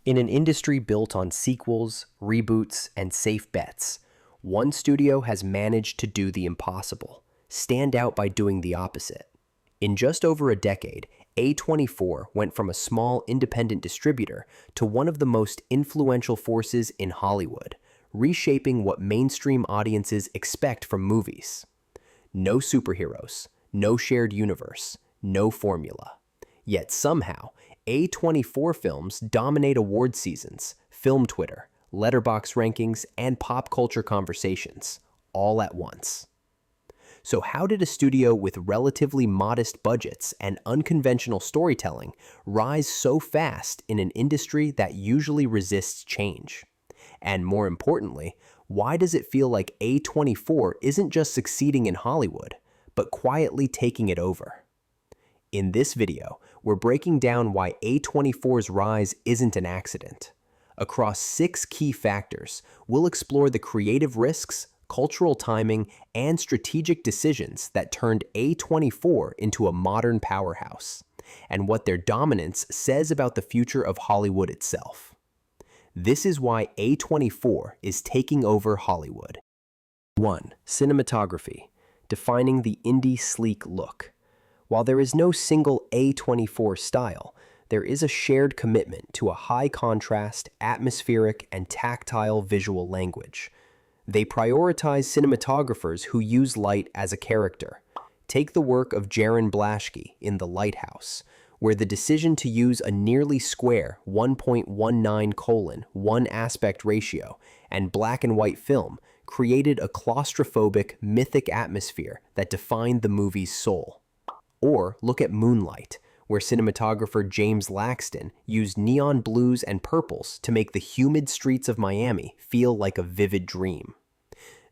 In an industry built on sequels, reboots, and safe bets, one studio has managed to do the impossible, stand out by doing the opposite. In just over a decade, A24 went from a small independent distributor to one of the most influential forces in Hollywood, reshaping what mainstream audiences expect from movies. No superheroes, no shared universe, no formula. Yet somehow, A24 films dominate award seasons, film Twitter, letterbox rankings, and pop culture conversations, all at once. So how did a studio with relatively modest budgets and unconventional storytelling rise so fast in an industry that usually resists change? And more importantly, why does it feel like A24 isn't just succeeding in Hollywood, but quietly taking it over? In this video, we're breaking down why A24's rise isn't an accident. Across 6 key factors, we'll explore the creative risks, cultural timing, and strategic decisions that turned A24 into a modern powerhouse, and what their dominance says about the future of Hollywood itself. This is why A24 is taking over Hollywood. 1. Cinematography, defining the indie sleek look. While there is no single A24 style, there is a shared commitment to a high-contrast, atmospheric, and tactile visual language. They prioritize cinematographers who use light as a character. Take the work of Jaron Blaschke in The Lighthouse, where the decision to use a nearly square 1.19:1 aspect ratio and black and white film created a claustrophobic, mythic atmosphere that defined the movie's soul. Or look at Moonlight, where cinematographer James Laxton used neon blues and purples to make the humid streets of Miami feel like a vivid dream.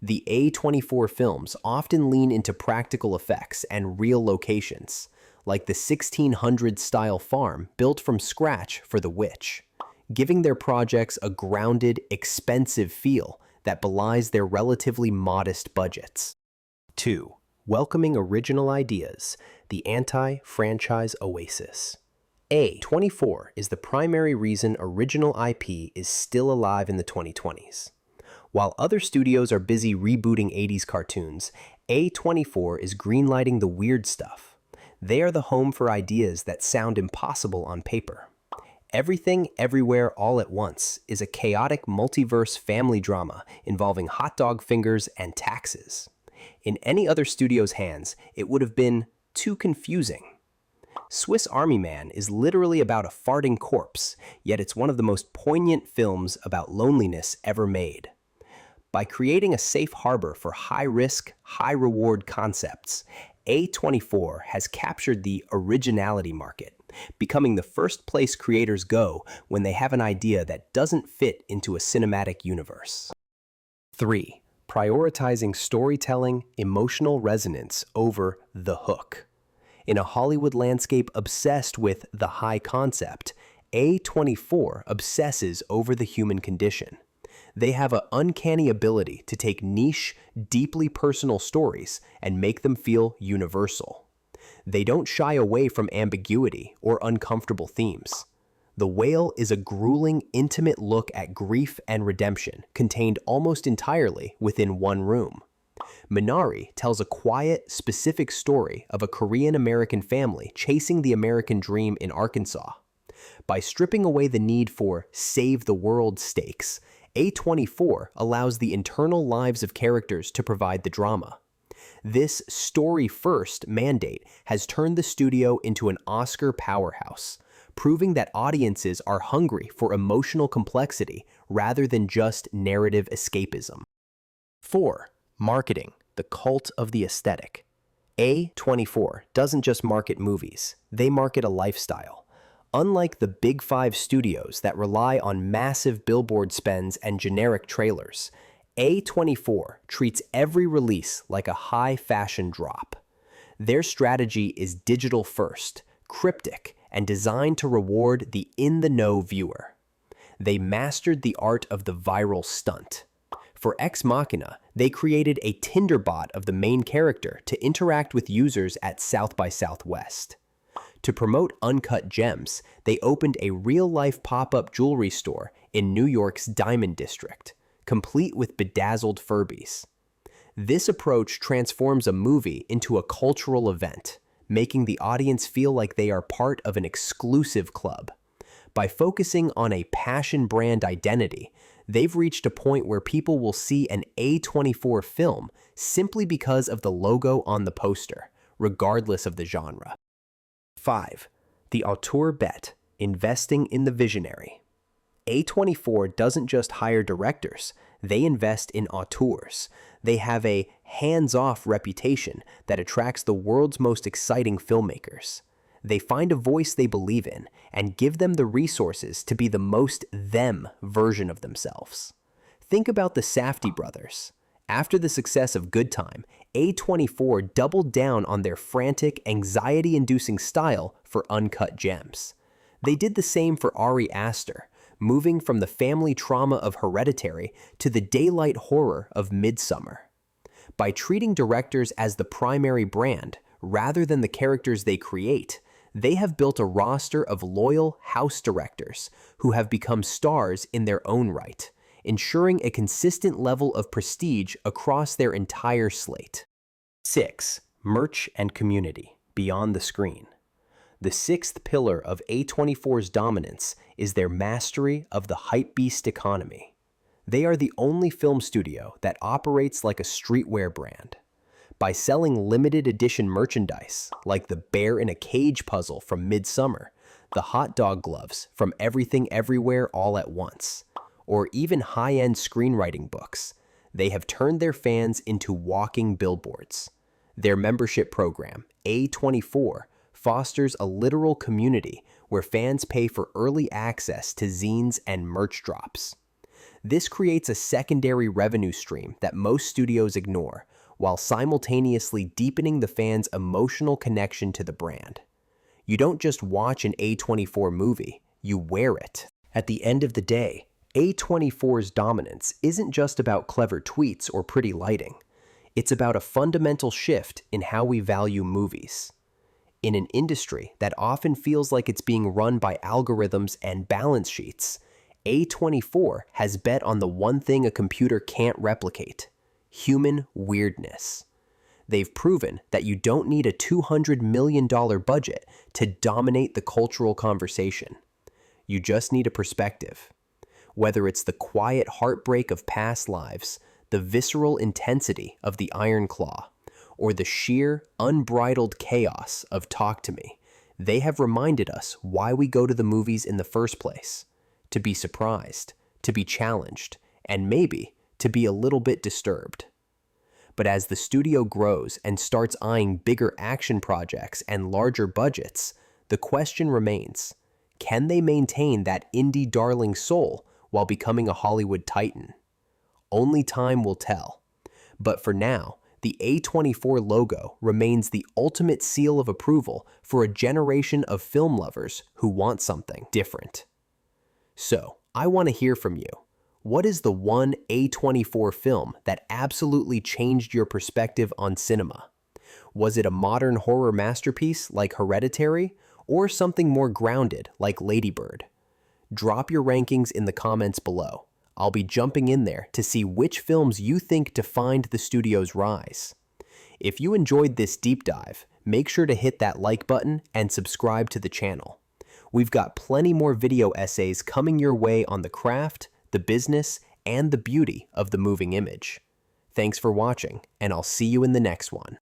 The A24 films often lean into practical effects and real locations, like the 1600s-style farm built from scratch for The Witch, giving their projects a grounded, expensive feel that belies their relatively modest budgets. 2. Welcoming original ideas, the anti-franchise oasis. A24 is the primary reason original IP is still alive in the 2020s. While other studios are busy rebooting 80s cartoons, A24 is greenlighting the weird stuff. They are the home for ideas that sound impossible on paper. Everything, Everywhere, All at Once is a chaotic multiverse family drama involving hot dog fingers and taxes. In any other studio's hands, it would have been too confusing. Swiss Army Man is literally about a farting corpse, yet it's one of the most poignant films about loneliness ever made. By creating a safe harbor for high-risk, high-reward concepts, A24 has captured the originality market, becoming the first place creators go when they have an idea that doesn't fit into a cinematic universe. 3. Prioritizing storytelling, emotional resonance over the hook. In a Hollywood landscape obsessed with the high concept, A24 obsesses over the human condition. They have an uncanny ability to take niche, deeply personal stories and make them feel universal. They don't shy away from ambiguity or uncomfortable themes. The Whale is a grueling, intimate look at grief and redemption, contained almost entirely within one room. Minari tells a quiet, specific story of a Korean-American family chasing the American dream in Arkansas. By stripping away the need for save the world stakes, A24 allows the internal lives of characters to provide the drama. This story-first mandate has turned the studio into an Oscar powerhouse, proving that audiences are hungry for emotional complexity rather than just narrative escapism. 4. Marketing, the cult of the aesthetic. A24 doesn't just market movies, they market a lifestyle. Unlike the Big Five studios that rely on massive billboard spends and generic trailers, A24 treats every release like a high-fashion drop. Their strategy is digital first, cryptic, and designed to reward the in-the-know viewer. They mastered the art of the viral stunt. For Ex Machina, they created a Tinder bot of the main character to interact with users at South by Southwest. To promote Uncut Gems, they opened a real-life pop-up jewelry store in New York's Diamond District, complete with bedazzled Furbies. This approach transforms a movie into a cultural event, making the audience feel like they are part of an exclusive club. By focusing on a passion brand identity, they've reached a point where people will see an A24 film simply because of the logo on the poster, regardless of the genre. 5. The auteur bet, investing in the visionary. A24 doesn't just hire directors, they invest in auteurs. They have a hands-off reputation that attracts the world's most exciting filmmakers. They find a voice they believe in and give them the resources to be the most them version of themselves. Think about the Safdie brothers. After the success of Good Time, A24 doubled down on their frantic, anxiety-inducing style for Uncut Gems. They did the same for Ari Aster, moving from the family trauma of Hereditary to the daylight horror of Midsummer. By treating directors as the primary brand, rather than the characters they create, they have built a roster of loyal house directors who have become stars in their own right, ensuring a consistent level of prestige across their entire slate. 6. Merch and community, beyond the screen. The sixth pillar of A24's dominance is their mastery of the hypebeast economy. They are the only film studio that operates like a streetwear brand. By selling limited edition merchandise, like the bear in a cage puzzle from Midsummer, the hot dog gloves from Everything Everywhere All at Once, or even high-end screenwriting books, they have turned their fans into walking billboards. Their membership program, A24, fosters a literal community where fans pay for early access to zines and merch drops. This creates a secondary revenue stream that most studios ignore, while simultaneously deepening the fans' emotional connection to the brand. You don't just watch an A24 movie, you wear it. At the end of the day, A24's dominance isn't just about clever tweets or pretty lighting. It's about a fundamental shift in how we value movies. In an industry that often feels like it's being run by algorithms and balance sheets, A24 has bet on the one thing a computer can't replicate: human weirdness. They've proven that you don't need a $200 million budget to dominate the cultural conversation. You just need a perspective. Whether it's the quiet heartbreak of past lives, the visceral intensity of the Iron Claw, or the sheer, unbridled chaos of Talk to Me, they have reminded us why we go to the movies in the first place: to be surprised, to be challenged, and maybe to be a little bit disturbed. But as the studio grows and starts eyeing bigger action projects and larger budgets, the question remains: can they maintain that indie darling soul while becoming a Hollywood titan? Only time will tell. But for now, the A24 logo remains the ultimate seal of approval for a generation of film lovers who want something different. So, I want to hear from you. What is the one A24 film that absolutely changed your perspective on cinema? Was it a modern horror masterpiece like Hereditary, or something more grounded like Lady Bird? Drop your rankings in the comments below. I'll be jumping in there to see which films you think defined the studio's rise. If you enjoyed this deep dive, make sure to hit that like button and subscribe to the channel. We've got plenty more video essays coming your way on the craft, the business, and the beauty of the moving image. Thanks for watching, and I'll see you in the next one.